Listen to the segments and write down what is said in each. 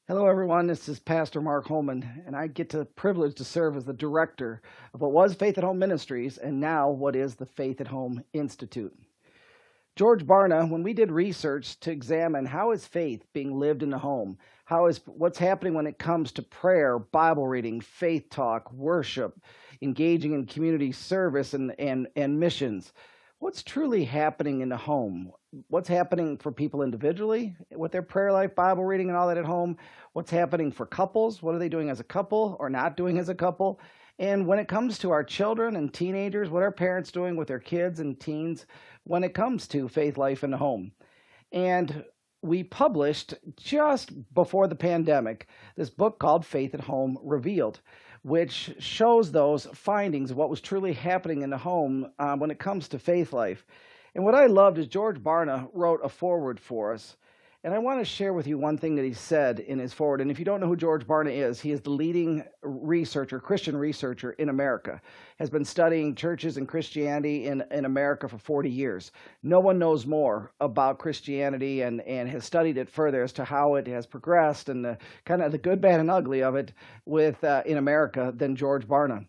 Hello, everyone. This is Pastor Mark Holman, and I get the privilege to serve as the director of what was Faith at Home Ministries and now what is the Faith at Home Institute. George Barna, when we did research to examine how is faith being lived in the home, what's happening when it comes to prayer, Bible reading, faith talk, worship, engaging in community service and missions, what's truly happening in the home? What's happening for people individually with their prayer life, Bible reading, and all that at home? What's happening for couples? What are they doing as a couple or not doing as a couple? And when it comes to our children and teenagers, what are parents doing with their kids and teens when it comes to faith life in the home? And we published just before the pandemic this book called Faith at Home Revealed, which shows those findings of what was truly happening in the home when it comes to faith life. And what I loved is George Barna wrote a foreword for us. And I want to share with you one thing that he said in his foreword. And if you don't know who George Barna is, he is the leading researcher, Christian researcher in America, has been studying churches and Christianity in America for 40 years. No one knows more about Christianity and has studied it further as to how it has progressed and the kind of the good, bad, and ugly of it in America than George Barna.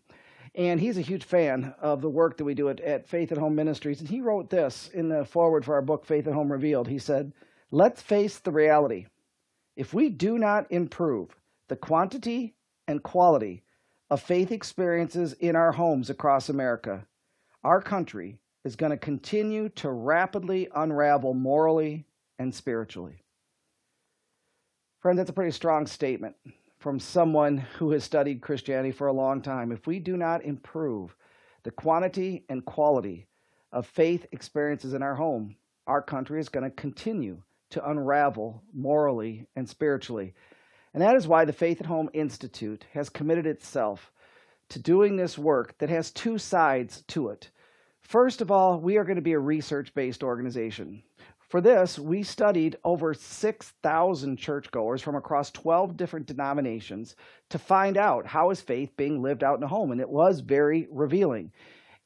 And he's a huge fan of the work that we do at Faith at Home Ministries. And he wrote this in the foreword for our book, Faith at Home Revealed. He said, "Let's face the reality. If we do not improve the quantity and quality of faith experiences in our homes across America, our country is going to continue to rapidly unravel morally and spiritually." Friend, that's a pretty strong statement from someone who has studied Christianity for a long time. If we do not improve the quantity and quality of faith experiences in our home, our country is going to continue to unravel morally and spiritually. And that is why the Faith at Home Institute has committed itself to doing this work that has two sides to it. First of all, we are going to be a research-based organization. For this, we studied over 6,000 churchgoers from across 12 different denominations to find out how is faith being lived out in the home, and it was very revealing.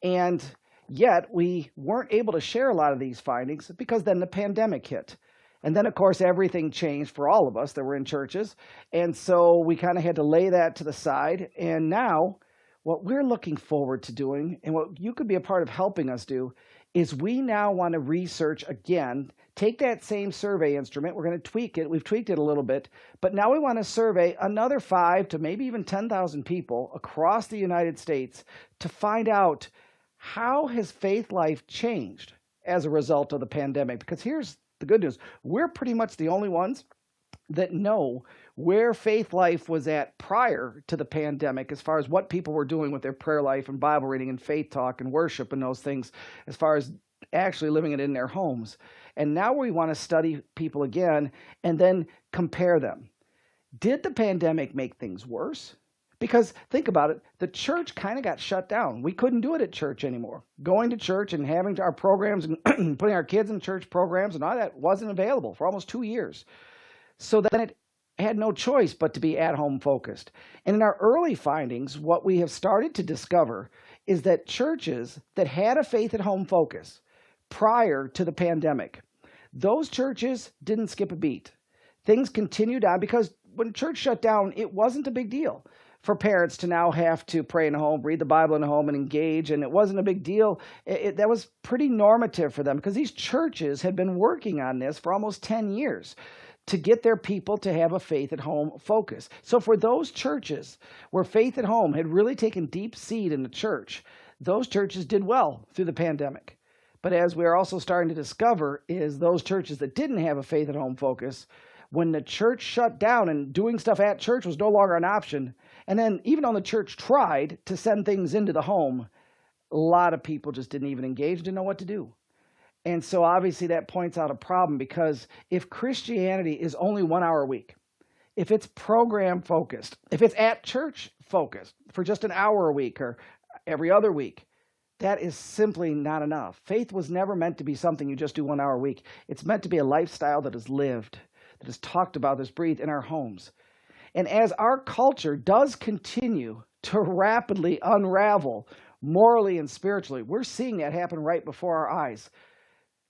And yet, we weren't able to share a lot of these findings because then the pandemic hit. And then, of course, everything changed for all of us that were in churches, and so we kind of had to lay that to the side. And now, what we're looking forward to doing, and what you could be a part of helping us do, is we now want to research again, take that same survey instrument, we're going to tweak it, we've tweaked it a little bit, but now we want to survey another 5 to maybe even 10,000 people across the United States to find out how has faith life changed as a result of the pandemic. Because here's the good news, we're pretty much the only ones that know where faith life was at prior to the pandemic as far as what people were doing with their prayer life and Bible reading and faith talk and worship and those things as far as actually living it in their homes. And now we want to study people again and then compare them. Did the pandemic make things worse? Because think about it, the church kind of got shut down. We couldn't do it at church anymore. Going to church and having our programs and putting our kids in church programs and all that wasn't available for almost 2 years. So then it had no choice but to be at-home focused. And in our early findings, what we have started to discover is that churches that had a faith-at-home focus prior to the pandemic, those churches didn't skip a beat. Things continued on because when church shut down, it wasn't a big deal for parents to now have to pray in the home, read the Bible in the home, and engage, and it wasn't a big deal. That was pretty normative for them because these churches had been working on this for almost 10 years. To get their people to have a faith at home focus. So for those churches where faith at home had really taken deep seed in the church, those churches did well through the pandemic. But as we are also starting to discover is those churches that didn't have a faith at home focus, when the church shut down and doing stuff at church was no longer an option, and then even though the church tried to send things into the home, a lot of people just didn't even engage, didn't know what to do. And so obviously that points out a problem because if Christianity is only 1 hour a week, if it's program focused, if it's at church focused for just an hour a week or every other week, that is simply not enough. Faith was never meant to be something you just do 1 hour a week. It's meant to be a lifestyle that is lived, that is talked about, that's breathed in our homes. And as our culture does continue to rapidly unravel morally and spiritually, we're seeing that happen right before our eyes.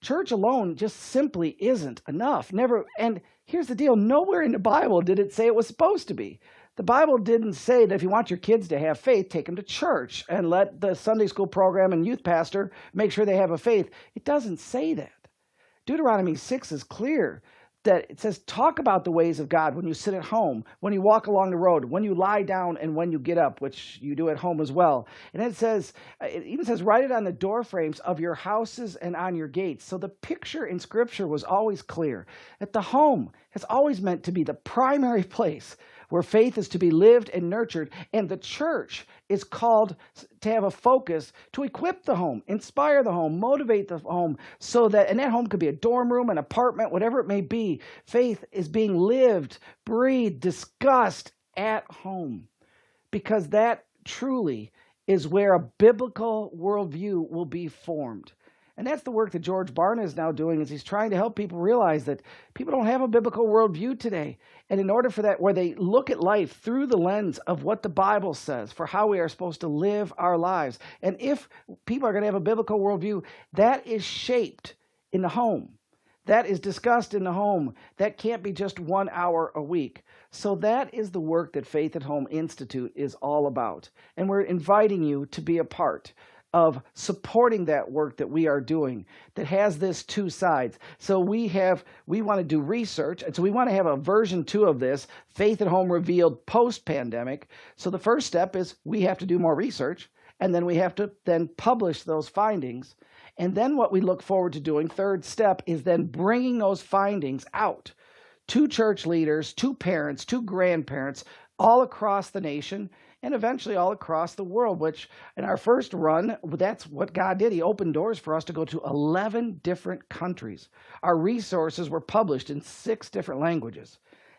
Church alone just simply isn't enough. Never. And Here's the deal. Nowhere in the Bible did it say it was supposed to be. The Bible didn't say that if you want your kids to have faith, take them to church and let the Sunday school program and youth pastor make sure they have a faith. It doesn't say that. Deuteronomy 6 is clear that it says, talk about the ways of God when you sit at home, when you walk along the road, when you lie down, and when you get up, which you do at home as well. And it even says, write it on the door frames of your houses and on your gates. So the picture in Scripture was always clear that the home has always meant to be the primary place where faith is to be lived and nurtured, and the church is called to have a focus to equip the home, inspire the home, motivate the home, and that home could be a dorm room, an apartment, whatever it may be. Faith is being lived, breathed, discussed at home, because that truly is where a biblical worldview will be formed. And that's the work that George Barna is now doing, is he's trying to help people realize that people don't have a biblical worldview today. And in order for that, where they look at life through the lens of what the Bible says for how we are supposed to live our lives. And if people are going to have a biblical worldview, that is shaped in the home. That is discussed in the home. That can't be just 1 hour a week. So that is the work that Faith at Home Institute is all about. And we're inviting you to be a part of supporting that work that we are doing that has this two sides. So we want to do research, and so we want to have a version 2 of this, Faith at Home Revealed post-pandemic. So the first step is we have to do more research, and then we have to then publish those findings. And then what we look forward to doing, third step, is then bringing those findings out to church leaders, to parents, to grandparents, all across the nation, and eventually all across the world, which in our first run, that's what God did. He opened doors for us to go to 11 different countries. Our resources were published in 6 different languages.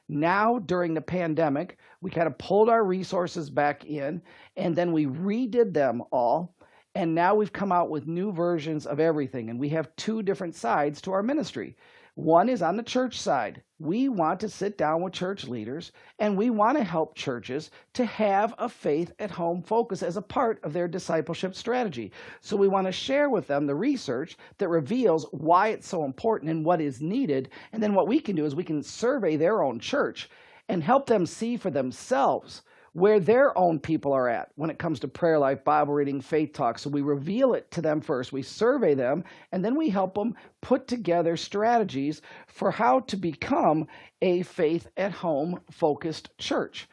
Now, during the pandemic, we kind of pulled our resources back in, and then we redid them all. And now we've come out with new versions of everything. And we have 2 different sides to our ministry. One is on the church side. We want to sit down with church leaders, and we want to help churches to have a faith at home focus as a part of their discipleship strategy. So we want to share with them the research that reveals why it's so important and what is needed. And then what we can do is we can survey their own church and help them see for themselves where their own people are at when it comes to prayer life, Bible reading, faith talk. So we reveal it to them first, we survey them, and then we help them put together strategies for how to become a faith at home focused church.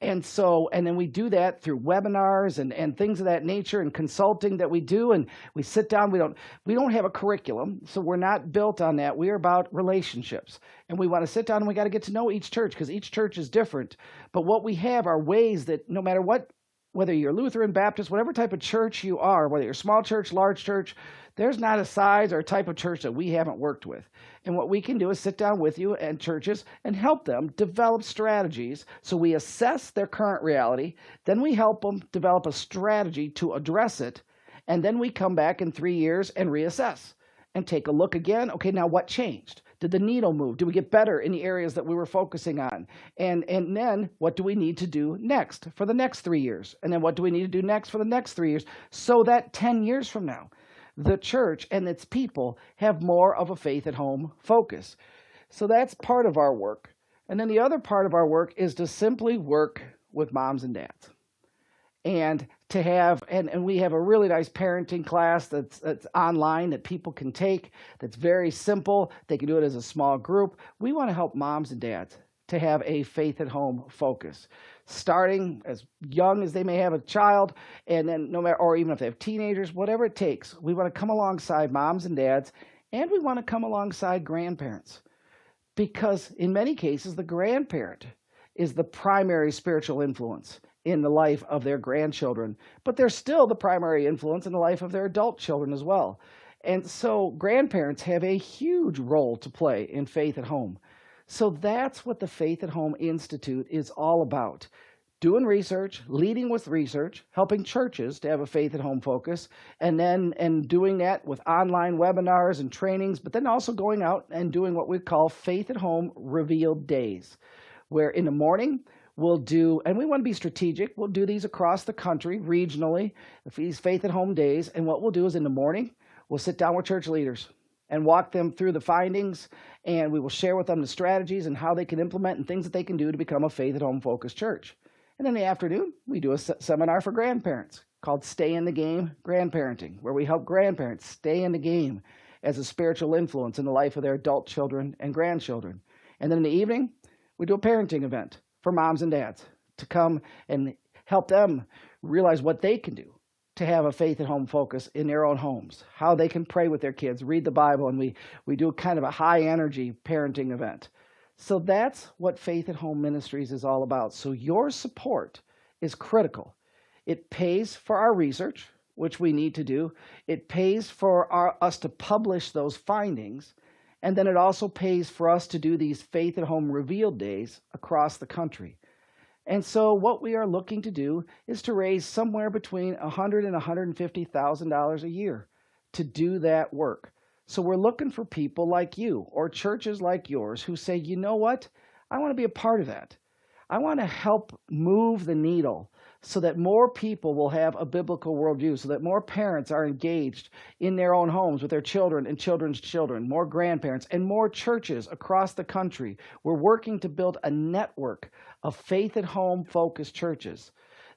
And then we do that through webinars and things of that nature and consulting that we do. And we sit down, we don't have a curriculum, so we're not built on that. We are about relationships. And we want to sit down and we got to get to know each church because each church is different. But what we have are ways that no matter what, whether you're Lutheran, Baptist, whatever type of church you are, whether you're small church, large church, there's not a size or a type of church that we haven't worked with. And what we can do is sit down with you and churches and help them develop strategies. So we assess their current reality, then we help them develop a strategy to address it, and then we come back in 3 years and reassess and take a look again. Okay, now what changed? Did the needle move? Did we get better in the areas that we were focusing on? And then what do we need to do next for the next 3 years? And then what do we need to do next for the next 3 years? So that 10 years from now, the church and its people have more of a faith at home focus. So that's part of our work. And then the other part of our work is to simply work with moms and dads. And to have, and we have a really nice parenting class that's online that people can take, that's very simple. They can do it as a small group. We want to help moms and dads to have a faith at home focus, starting as young as they may have a child, and then no matter, or even if they have teenagers, whatever it takes. We want to come alongside moms and dads, and we want to come alongside grandparents, because in many cases, the grandparent is the primary spiritual influence in the life of their grandchildren, but they're still the primary influence in the life of their adult children as well. And so grandparents have a huge role to play in faith at home. So that's what the Faith at Home Institute is all about. Doing research, leading with research, helping churches to have a faith at home focus, and doing that with online webinars and trainings, but then also going out and doing what we call Faith at Home Revealed Days, where in the morning, we'll do, and we want to be strategic, we'll do these across the country, regionally, these Faith at Home days, and what we'll do is in the morning, we'll sit down with church leaders, and walk them through the findings, and we will share with them the strategies and how they can implement and things that they can do to become a Faith at Home focused church. And in the afternoon, we do a seminar for grandparents called Stay in the Game Grandparenting, where we help grandparents stay in the game as a spiritual influence in the life of their adult children and grandchildren. And then in the evening, we do a parenting event for moms and dads to come and help them realize what they can do to have a Faith at Home focus in their own homes, how they can pray with their kids, read the Bible, and we do kind of a high energy parenting event. So that's what Faith at Home Ministries is all about. So your support is critical. It pays for our research, which we need to do. It pays for us to publish those findings. And then it also pays for us to do these Faith at Home Revealed Days across the country. And so what we are looking to do is to raise somewhere between $100,000 and $150,000 a year to do that work. So we're looking for people like you or churches like yours who say, you know what, I want to be a part of that. I want to help move the needle so that more people will have a biblical worldview, so that more parents are engaged in their own homes with their children and children's children, more grandparents, and more churches across the country. We're working to build a network of Faith at Home focused churches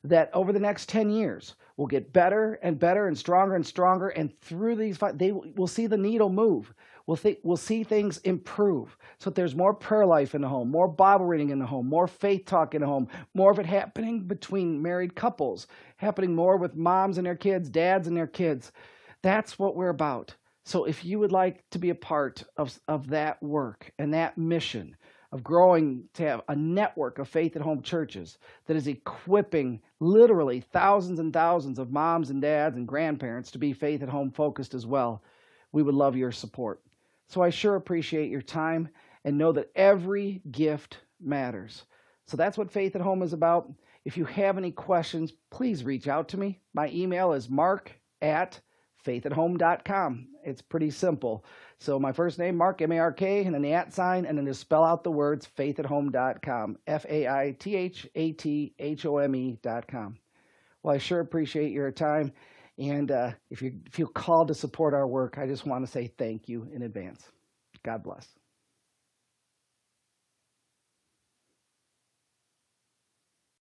that over the next 10 years will get better and better and stronger, and through these, they will see the needle move. We'll see things improve so that there's more prayer life in the home, more Bible reading in the home, more faith talk in the home, more of it happening between married couples, happening more with moms and their kids, dads and their kids. That's what we're about. So if you would like to be a part of that work and that mission of growing to have a network of Faith at Home churches that is equipping literally thousands and thousands of moms and dads and grandparents to be Faith at Home focused as well, we would love your support. So I sure appreciate your time, and know that every gift matters. So that's what Faith at Home is about. If you have any questions, please reach out to me. My email is mark@faithathome.com. It's pretty simple. So my first name, Mark, M-A-R-K, and then the @ and then just spell out the words faithathome.com, faithathome.com. Well, I sure appreciate your time. And if you feel called to support our work, I just want to say thank you in advance. God bless.